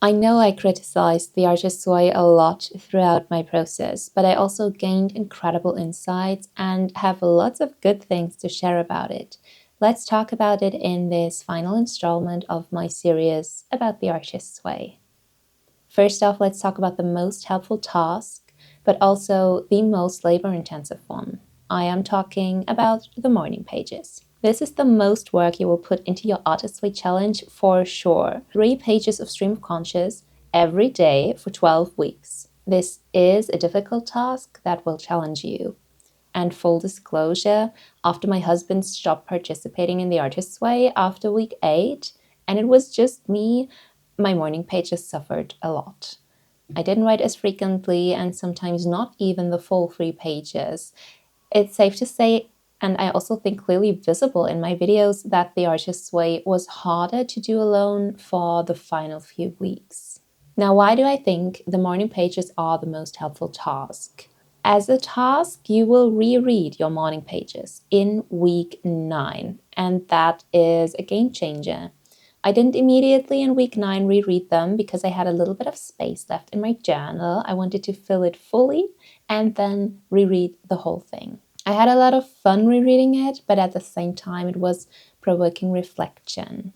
I know I criticized the artist's way a lot throughout my process, but I also gained incredible insights and have lots of good things to share about it. Let's talk about it in this final installment of my series about the artist's way. First off, let's talk about the most helpful task, but also the most labor-intensive one. I am talking about the morning pages. This is the most work you will put into your Artist's Way challenge for sure. 3 pages of stream of conscious every day for 12 weeks. This is a difficult task that will challenge you. And full disclosure, after my husband stopped participating in the Artist's Way after week 8, and it was just me, my morning pages suffered a lot. I didn't write as frequently and sometimes not even the full 3 pages. It's safe to say, and I also think clearly visible in my videos, that the Artist's Way was harder to do alone for the final few weeks. Now, why do I think the morning pages are the most helpful task? As a task, you will reread your morning pages in week 9, and that is a game changer. I didn't immediately in week 9 reread them because I had a little bit of space left in my journal. I wanted to fill it fully and then reread the whole thing. I had a lot of fun rereading it, but at the same time it was provoking reflection.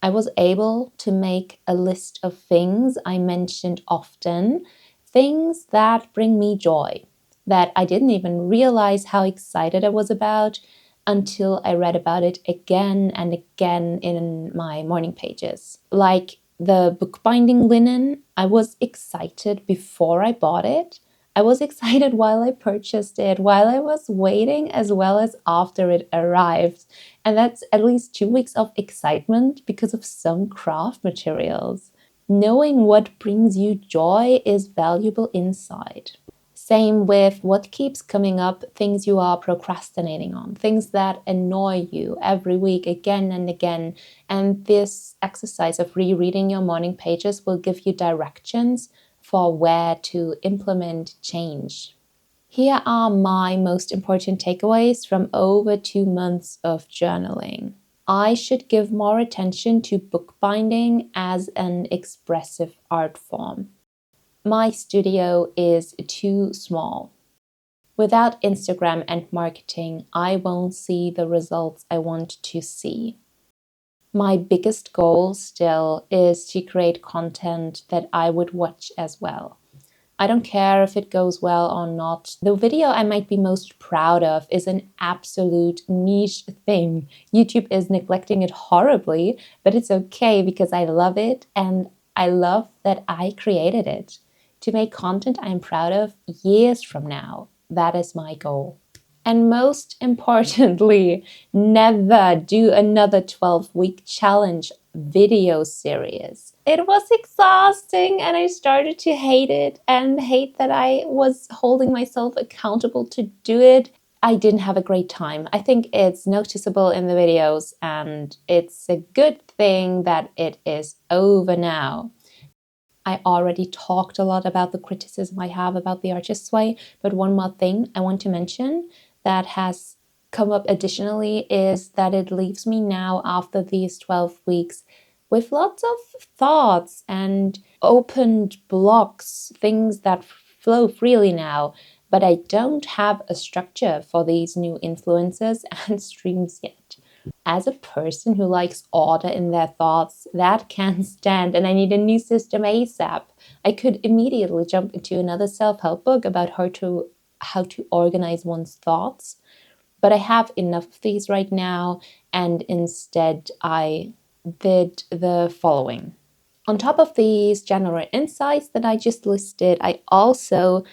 I was able to make a list of things I mentioned often, things that bring me joy, that I didn't even realize how excited I was about until I read about it again and again in my morning pages. Like the bookbinding linen, I was excited before I bought it. I was excited while I purchased it, while I was waiting, as well as after it arrived. And that's at least 2 weeks of excitement because of some craft materials. Knowing what brings you joy is valuable insight. Same with what keeps coming up, things you are procrastinating on, things that annoy you every week again and again. And this exercise of rereading your morning pages will give you directions for where to implement change. Here are my most important takeaways from over 2 months of journaling. I should give more attention to bookbinding as an expressive art form. My studio is too small. Without Instagram and marketing, I won't see the results I want to see. My biggest goal still is to create content that I would watch as well. I don't care if it goes well or not. The video I might be most proud of is an absolute niche thing. YouTube is neglecting it horribly, but it's okay because I love it and I love that I created it. To make content I'm proud of years from now. That is my goal. And most importantly, never do another 12-week challenge video series. It was exhausting and I started to hate it and hate that I was holding myself accountable to do it. I didn't have a great time. I think it's noticeable in the videos and it's a good thing that it is over now. I already talked a lot about the criticism I have about the Artist's Way, but one more thing I want to mention that has come up additionally is that it leaves me now after these 12 weeks with lots of thoughts and opened blocks, things that flow freely now, but I don't have a structure for these new influences and streams yet. As a person who likes order in their thoughts, that can't stand, and I need a new system ASAP. I could immediately jump into another self-help book about how to organize one's thoughts, but I have enough of these right now, and instead I did the following. On top of these general insights that I just listed, I also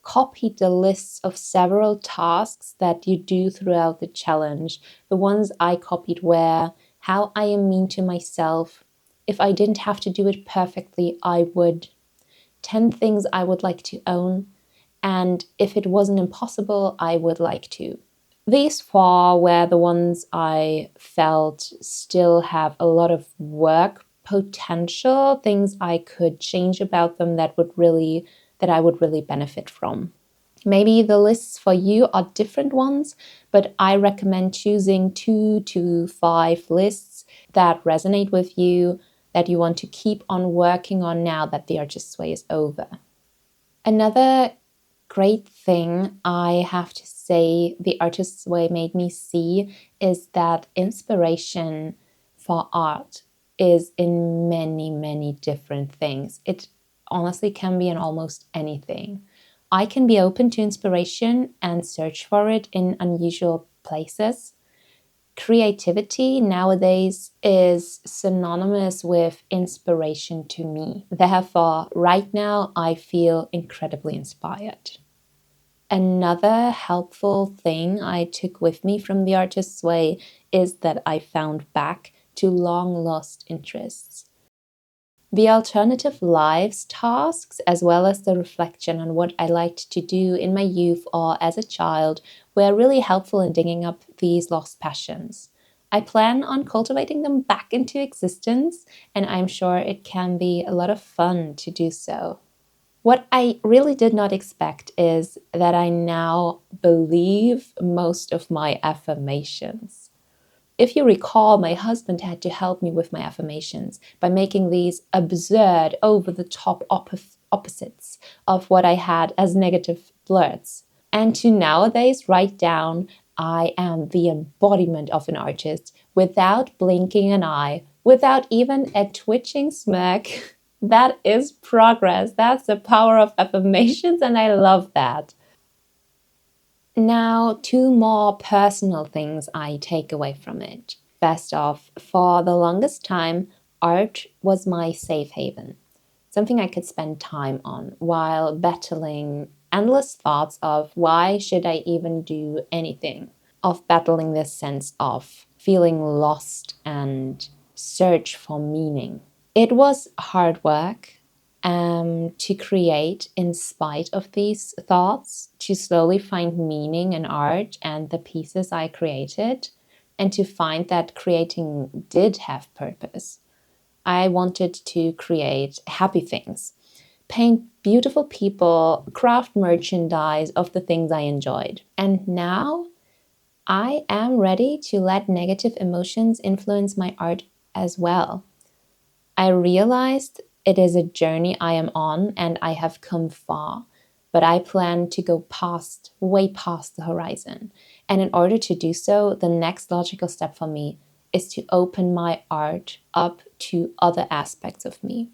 copied the lists of several tasks that you do throughout the challenge. The ones I copied were how I am mean to myself. If I didn't have to do it perfectly, I would. 10 things I would like to own. And if it wasn't impossible, I would like to. These 4 were the ones I felt still have a lot of work potential, things I could change about them that I would really benefit from. Maybe the lists for you are different ones, but I recommend choosing 2 to 5 lists that resonate with you that you want to keep on working on now that the artist's way is over. Another great thing I have to say the artist's way made me see is that inspiration for art is in many, many different things. It honestly can be in almost anything. I can be open to inspiration and search for it in unusual places. Creativity nowadays is synonymous with inspiration to me. Therefore, right now, I feel incredibly inspired. Another helpful thing I took with me from the artist's way is that I found back to long lost interests. The alternative lives tasks, as well as the reflection on what I liked to do in my youth or as a child, were really helpful in digging up these lost passions. I plan on cultivating them back into existence, and I'm sure it can be a lot of fun to do so. What I really did not expect is that I now believe most of my affirmations. If you recall, my husband had to help me with my affirmations by making these absurd, over the top opposites of what I had as negative blurts. And to nowadays write down, I am the embodiment of an artist without blinking an eye, without even a twitching smirk. That is progress. That's the power of affirmations, and I love that. Now, two more personal things I take away from it. Best of, for the longest time, art was my safe haven, something I could spend time on while battling endless thoughts of why should I even do anything, of battling this sense of feeling lost and search for meaning. It was hard work to create in spite of these thoughts, to slowly find meaning in art and the pieces I created, and to find that creating did have purpose. I wanted to create happy things, paint beautiful people, craft merchandise of the things I enjoyed. And now I am ready to let negative emotions influence my art as well. I realized it is a journey I am on and I have come far, but I plan to go past, way past the horizon. And in order to do so, the next logical step for me is to open my art up to other aspects of me.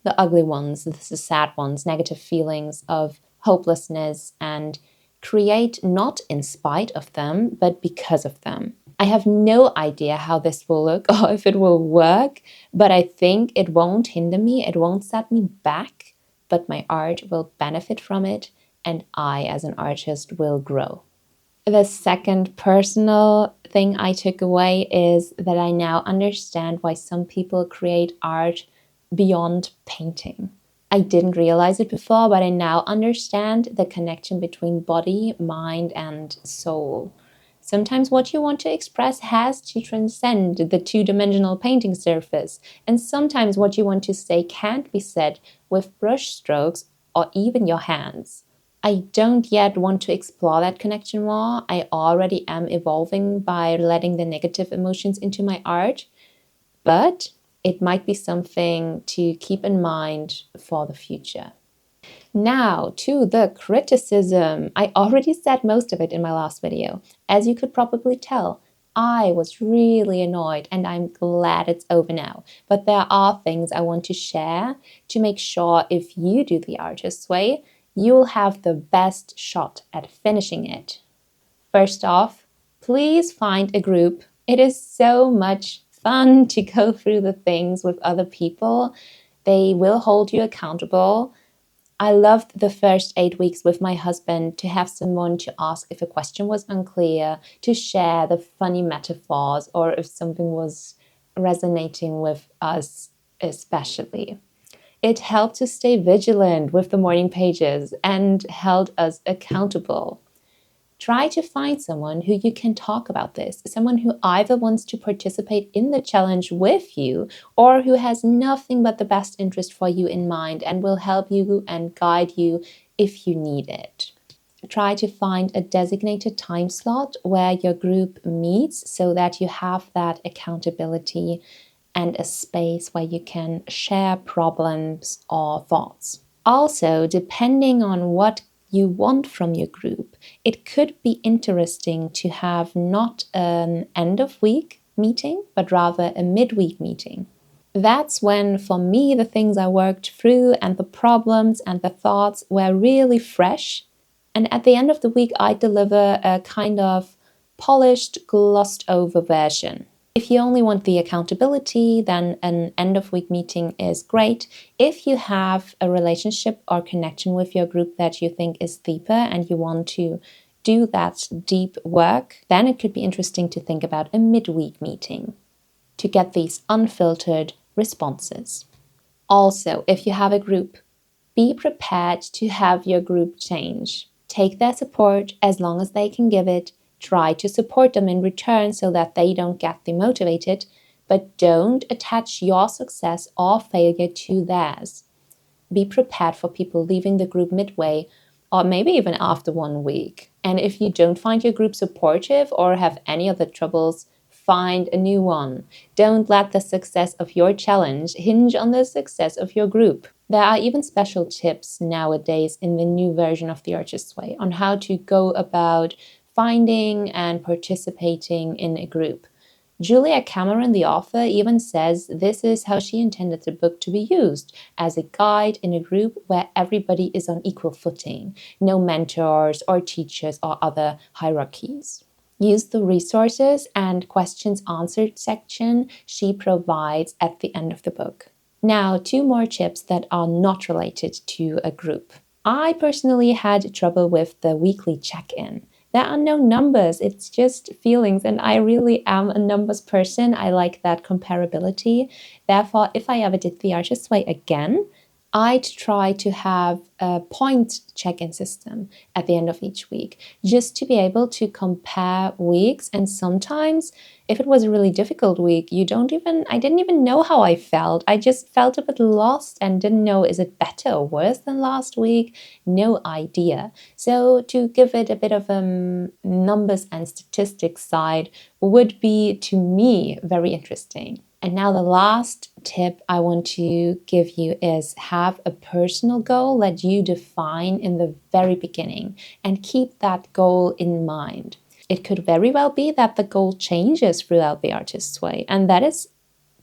The ugly ones, the sad ones, negative feelings of hopelessness, and create not in spite of them, but because of them. I have no idea how this will look or if it will work, but I think it won't hinder me, it won't set me back, but my art will benefit from it, and I, as an artist, will grow. The second personal thing I took away is that I now understand why some people create art beyond painting. I didn't realize it before, but I now understand the connection between body, mind, and soul. Sometimes what you want to express has to transcend the two-dimensional painting surface, and sometimes what you want to say can't be said with brush strokes or even your hands. I don't yet want to explore that connection more. I already am evolving by letting the negative emotions into my art, but it might be something to keep in mind for the future. Now to the criticism. I already said most of it in my last video. As you could probably tell, I was really annoyed and I'm glad it's over now. But there are things I want to share to make sure if you do the artist's way, you'll have the best shot at finishing it. First off, please find a group. It is so much fun to go through the things with other people. They will hold you accountable. I loved the first 8 weeks with my husband to have someone to ask if a question was unclear, to share the funny metaphors, or if something was resonating with us especially. It helped to stay vigilant with the morning pages and held us accountable. Try to find someone who you can talk about this, someone who either wants to participate in the challenge with you or who has nothing but the best interest for you in mind and will help you and guide you if you need it. Try to find a designated time slot where your group meets so that you have that accountability and a space where you can share problems or thoughts. Also, depending on what you want from your group, it could be interesting to have not an end of week meeting, but rather a midweek meeting. That's when, for me, the things I worked through and the problems and the thoughts were really fresh. And at the end of the week, I deliver a kind of polished, glossed over version. If you only want the accountability, then an end of week meeting is great. If you have a relationship or connection with your group that you think is deeper and you want to do that deep work, then it could be interesting to think about a midweek meeting to get these unfiltered responses. Also, if you have a group, be prepared to have your group change. Take their support as long as they can give it. Try to support them in return so that they don't get demotivated, but don't attach your success or failure to theirs. Be prepared for people leaving the group midway or maybe even after 1 week. And if you don't find your group supportive or have any other troubles, find a new one. Don't let the success of your challenge hinge on the success of your group. There are even special tips nowadays in the new version of The Artist's Way on how to go about finding and participating in a group. Julia Cameron, the author, even says this is how she intended the book to be used, as a guide in a group where everybody is on equal footing, no mentors or teachers or other hierarchies. Use the resources and questions answered section she provides at the end of the book. Now, 2 more tips that are not related to a group. I personally had trouble with the weekly check-in. There are no numbers, it's just feelings, and I really am a numbers person. I like that comparability. Therefore, if I ever did The Artist's Way again, I'd try to have a point check-in system at the end of each week, just to be able to compare weeks. And sometimes, if it was a really difficult week, I didn't even know how I felt. I just felt a bit lost and didn't know, is it better or worse than last week? No idea. So to give it a bit of a numbers and statistics side would be, to me, very interesting. And now the last tip I want to give you is have a personal goal that you define in the very beginning and keep that goal in mind. It could very well be that the goal changes throughout The Artist's Way, and that is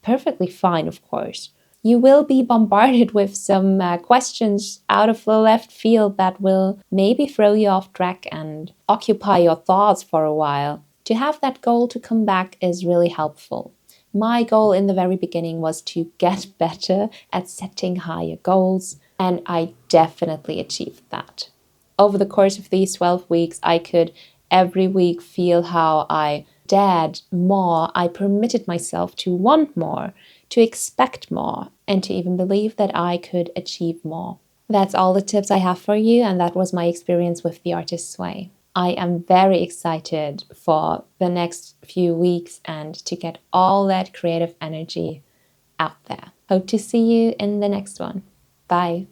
perfectly fine, of course. You will be bombarded with some questions out of the left field that will maybe throw you off track and occupy your thoughts for a while. To have that goal to come back is really helpful. My goal in the very beginning was to get better at setting higher goals, and I definitely achieved that. Over the course of these 12 weeks, I could every week feel how I dared more, I permitted myself to want more, to expect more, and to even believe that I could achieve more. That's all the tips I have for you, and that was my experience with The Artist's Way. I am very excited for the next few weeks and to get all that creative energy out there. Hope to see you in the next one. Bye.